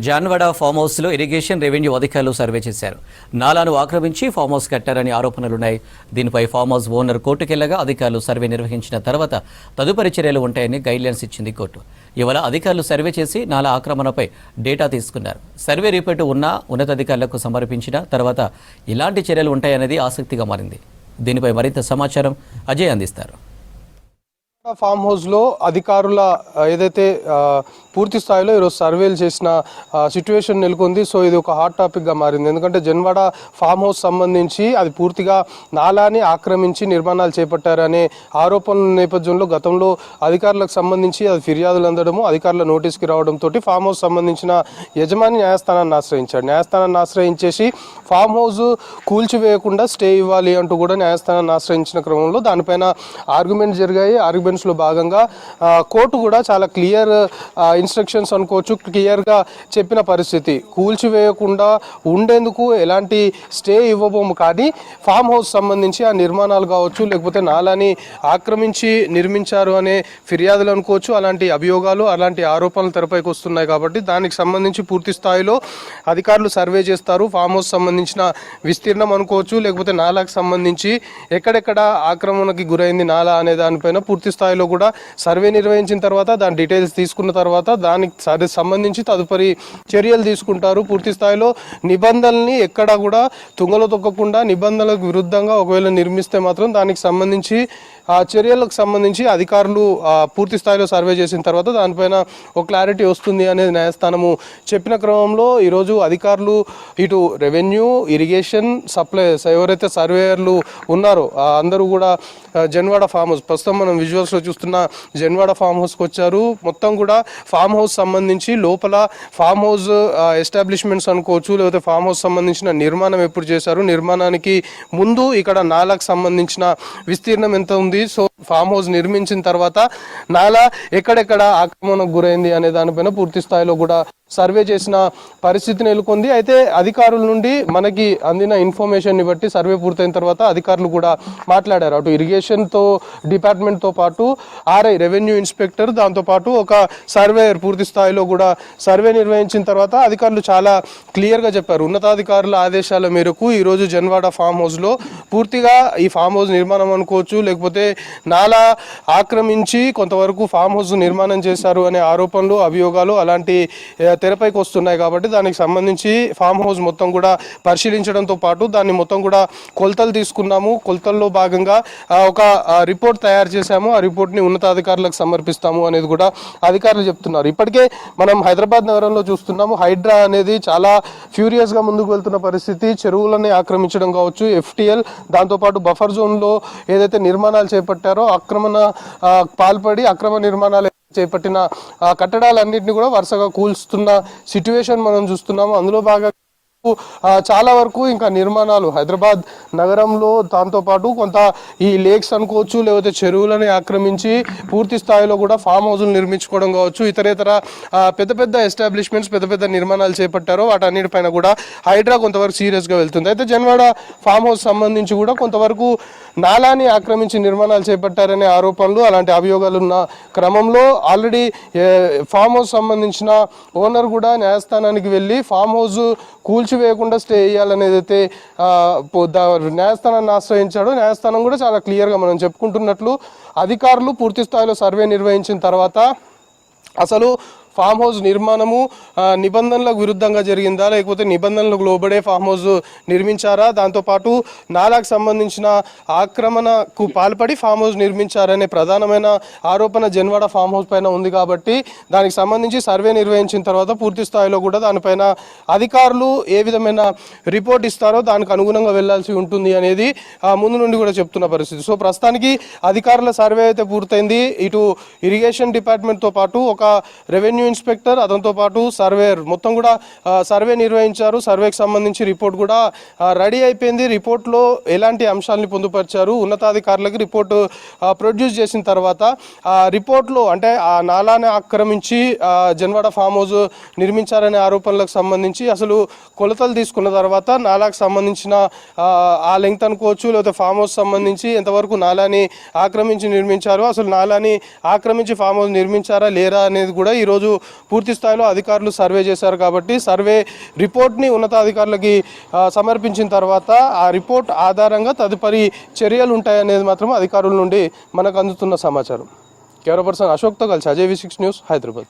Janwada form హౌస్లో irrigation revenue అధికారులు survey చేశారు. నాలాను ఆక్రమించి ఫామ్ హౌస్ కట్టారని ఆరోపణలున్నాయి. దీనిపై ఫామ్ హౌస్ ఓనర్ కోర్టుకెళ్లగా అధికారులు సర్వే నిర్వహించిన తర్వాత తదుపరి చర్యలు ఉంటాయని గైడ్లైన్స్ ఇచ్చింది కోర్టు. ఇవాళ అధికారులు సర్వే చేసి నాలా ఆక్రమణపై డేటా తీసుకున్నారు. సర్వే రిపోర్టు ఉన్న ఉన్నతాధికారులకు సమర్పించిన తర్వాత ఇలాంటి చర్యలు ఉంటాయనేది ఆసక్తిగా మారింది. దీనిపై మరింత సమాచారం అజయ్ అందిస్తారు. ఫామ్ హౌస్లో అధికారుల ఏదైతే పూర్తి స్థాయిలో ఈరోజు సర్వేలు చేసిన సిచ్యువేషన్ నెలకొంది. సో ఇది ఒక హాట్ టాపిక్గా మారింది. ఎందుకంటే జన్వాడ ఫామ్ హౌస్ సంబంధించి అది పూర్తిగా నాలాని ఆక్రమించి నిర్మాణాలు చేపట్టారనే ఆరోపణల నేపథ్యంలో గతంలో అధికారులకు సంబంధించి అది ఫిర్యాదులు అందడము, అధికారుల నోటీస్కి రావడంతో ఫామ్ హౌస్ సంబంధించిన యజమాని న్యాయస్థానాన్ని ఆశ్రయించాడు. న్యాయస్థానాన్ని ఆశ్రయించేసి ఫామ్ హౌస్ కూల్చివేయకుండా స్టే ఇవ్వాలి అంటూ కూడా న్యాయస్థానాన్ని ఆశ్రయించిన క్రమంలో దానిపైన ఆర్గ్యుమెంట్ జరిగాయి. ఆర్గ్యుమెంట్స్లో భాగంగా కోర్టు కూడా చాలా క్లియర్ ఇన్స్ట్రక్షన్స్ అనుకోవచ్చు, క్లియర్గా చెప్పిన పరిస్థితి. కూల్చివేయకుండా ఉండేందుకు ఎలాంటి స్టే ఇవ్వబోము, కానీ ఫామ్ హౌస్ సంబంధించి ఆ నిర్మాణాలు కావచ్చు, లేకపోతే నాలాని ఆక్రమించి నిర్మించారు అనే ఫిర్యాదులు అనుకోవచ్చు, అలాంటి అభియోగాలు అలాంటి ఆరోపణలు తెరపైకి వస్తున్నాయి. కాబట్టి దానికి సంబంధించి పూర్తి స్థాయిలో అధికారులు సర్వే చేస్తారు. ఫామ్ హౌస్ సంబంధించిన విస్తీర్ణం అనుకోవచ్చు, లేకపోతే నాలాకు సంబంధించి ఎక్కడెక్కడ ఆక్రమణకి గురైంది నాలా అనే దానిపైన పూర్తి స్థాయిలో కూడా సర్వే నిర్వహించిన తర్వాత దాని డీటెయిల్స్ తీసుకున్న తర్వాత దానికి సంబంధించి తదుపరి చర్యలు తీసుకుంటారు. పూర్తి స్థాయిలో నిబంధనల్ని ఎక్కడా కూడా తుంగలో తొక్కకుండా నిబంధనలకు విరుద్ధంగా ఒకవేళ నిర్మిస్తే మాత్రం దానికి సంబంధించి ఆ చర్యలకు సంబంధించి అధికారులు పూర్తి స్థాయిలో సర్వే చేసిన తర్వాత దానిపైన ఒక క్లారిటీ వస్తుంది అనేది న్యాయస్థానము చెప్పిన క్రమంలో ఈరోజు అధికారులు ఇటు రెవెన్యూ, ఇరిగేషన్, సప్లైస్ ఎవరైతే సర్వేయర్లు ఉన్నారో అందరూ కూడా జన్వాడ ఫామ్ హౌస్, ప్రస్తుతం మనం విజువల్స్లో చూస్తున్న జన్వాడ ఫామ్ హౌస్కి వచ్చారు. మొత్తం కూడా ఫామ్ హౌస్ సంబంధించి లోపల ఫామ్ హౌస్ ఎస్టాబ్లిష్మెంట్స్ అనుకోవచ్చు, లేకపోతే ఫామ్ హౌస్ సంబంధించిన నిర్మాణం ఎప్పుడు చేశారు, నిర్మాణానికి ముందు ఇక్కడ నాలాకు సంబంధించిన విస్తీర్ణం ఎంత ఉంది, సో ఫామ్ హౌస్ నిర్మించిన తర్వాత నాలా ఎక్కడెక్కడ ఆక్రమణకు గురైంది అనే దానిపైన పూర్తి స్థాయిలో కూడా సర్వే చేసిన పరిస్థితి నెలకొంది. అయితే అధికారుల నుండి మనకి అందిన ఇన్ఫర్మేషన్ని బట్టి సర్వే పూర్తయిన తర్వాత అధికారులు కూడా మాట్లాడారు. అటు ఇరిగేషన్తో డిపార్ట్మెంట్తో పాటు ఆర్ఐ రెవెన్యూ ఇన్స్పెక్టర్, దాంతోపాటు ఒక సర్వేయర్ పూర్తి స్థాయిలో కూడా సర్వే నిర్వహించిన తర్వాత అధికారులు చాలా క్లియర్గా చెప్పారు. ఉన్నతాధికారుల ఆదేశాల మేరకు ఈరోజు జన్వాడ ఫామ్ హౌస్లో పూర్తిగా ఈ ఫామ్ హౌస్ నిర్మాణం అనుకోవచ్చు, లేకపోతే నాలా ఆక్రమించి కొంతవరకు ఫామ్ హౌస్ నిర్మాణం చేశారు అనే ఆరోపణలు, అభియోగాలు అలాంటి తెరపైకి వస్తున్నాయి. కాబట్టి దానికి సంబంధించి ఫామ్ హౌస్ మొత్తం కూడా పరిశీలించడంతో పాటు దాన్ని మొత్తం కూడా కొలతలు తీసుకున్నాము. కొలతల్లో భాగంగా ఒక రిపోర్ట్ తయారు చేశాము. ఆ రిపోర్ట్ని ఉన్నతాధికారులకు సమర్పిస్తాము అనేది కూడా అధికారులు చెప్తున్నారు. ఇప్పటికే మనం హైదరాబాద్ నగరంలో చూస్తున్నాము, హైడ్రా అనేది చాలా ఫ్యూరియస్గా ముందుకు వెళ్తున్న పరిస్థితి. చెరువులని ఆక్రమించడం కావచ్చు, ఎఫ్టీఎల్, దాంతోపాటు బఫర్ జోన్లో ఏదైతే నిర్మాణాలు చేపట్టారో ఆక్రమణ పాల్పడి అక్రమ నిర్మాణాలు చేపట్టిన కట్టడాలన్నింటినీ కూడా వరుసగా కూల్స్తున్న సిచ్యువేషన్ మనం చూస్తున్నాము. అందులో భాగంగా చాలా వరకు ఇంకా నిర్మాణాలు హైదరాబాద్ నగరంలో దాంతోపాటు కొంత ఈ లేక్స్ అనుకోవచ్చు, లేకపోతే చెరువులని ఆక్రమించి పూర్తి స్థాయిలో కూడా ఫామ్ హౌస్లు నిర్మించుకోవడం కావచ్చు, ఇతరేతర పెద్ద పెద్ద ఎస్టాబ్లిష్మెంట్స్, పెద్ద పెద్ద నిర్మాణాలు చేపట్టారో వాటన్నిటిపైన కూడా హైడ్రా కొంతవరకు సీరియస్గా వెళ్తుంది. అయితే జన్వాడ ఫామ్ హౌస్ సంబంధించి కూడా కొంతవరకు నాలాని ఆక్రమించి నిర్మాణాలు చేపట్టారనే ఆరోపణలు, అలాంటి అభియోగాలు ఉన్న క్రమంలో ఆల్రెడీ ఫామ్ హౌస్ సంబంధించిన ఓనర్ కూడా న్యాయస్థానానికి వెళ్ళి ఫామ్ హౌస్ కూల్చివేయకుండా స్టే చేయాలనేది అయితే న్యాయస్థానాన్ని ఆశ్రయించాడు. న్యాయస్థానం కూడా చాలా క్లియర్గా మనం చెప్పుకుంటున్నట్లు అధికారులు పూర్తి స్థాయిలో సర్వే నిర్వహించిన తర్వాత అసలు ఫామ్ హౌస్ నిర్మాణము నిబంధనలకు విరుద్ధంగా జరిగిందా, లేకపోతే నిబంధనలకు లోబడే ఫామ్ హౌస్ నిర్మించారా, దాంతోపాటు నాలాకు సంబంధించిన ఆక్రమణకు పాల్పడి ఫామ్ హౌస్ నిర్మించారనే ప్రధానమైన ఆరోపణ జన్వాడ ఫామ్ హౌస్ పైన ఉంది. కాబట్టి దానికి సంబంధించి సర్వే నిర్వహించిన తర్వాత పూర్తి స్థాయిలో కూడా దానిపైన అధికారులు ఏ విధమైన రిపోర్ట్ ఇస్తారో దానికి అనుగుణంగా వెళ్లాల్సి ఉంటుంది అనేది ముందు నుండి కూడా చెప్తున్న పరిస్థితి. సో ప్రస్తుతానికి అధికారుల సర్వే అయితే పూర్తయింది. ఇటు ఇరిగేషన్ డిపార్ట్మెంట్తో పాటు ఒక రెవెన్యూ ఇన్స్పెక్టర్, అతనితో పాటు సర్వేయర్ మొత్తం కూడా సర్వే నిర్వహించారు. సర్వేకి సంబంధించి రిపోర్ట్ కూడా రెడీ అయిపోయింది. రిపోర్ట్లో ఎలాంటి అంశాలని పొందుపరిచారు, ఉన్నతాధికారులకు రిపోర్టు ప్రొడ్యూస్ చేసిన తర్వాత ఆ రిపోర్ట్లో అంటే ఆ నాలాన్ని ఆక్రమించి జన్వాడ ఫామ్ హౌస్ నిర్మించారనే ఆరోపణలకు సంబంధించి అసలు కొలతలు తీసుకున్న తర్వాత నాలాకు సంబంధించిన ఆ లెంగ్త్ అనుకోవచ్చు, లేకపోతే ఫామ్ హౌస్ సంబంధించి ఎంతవరకు నాలాని ఆక్రమించి నిర్మించారు, అసలు నాలాని ఆక్రమించి ఫామ్ హౌస్ నిర్మించారా లేరా అనేది కూడా ఈరోజు పూర్తి స్థాయిలో అధికారులు సర్వే చేశారు కాబట్టి సర్వే రిపోర్ట్ని ఉన్నతాధికారులకి సమర్పించిన తర్వాత ఆ రిపోర్ట్ ఆధారంగా తదుపరి చర్యలు ఉంటాయనేది మాత్రం అధికారుల నుండి మనకు అందుతున్న సమాచారం. కెమెరా పర్సన్ అశోక్తో కలిసి అజయ్ V6 న్యూస్, హైదరాబాద్.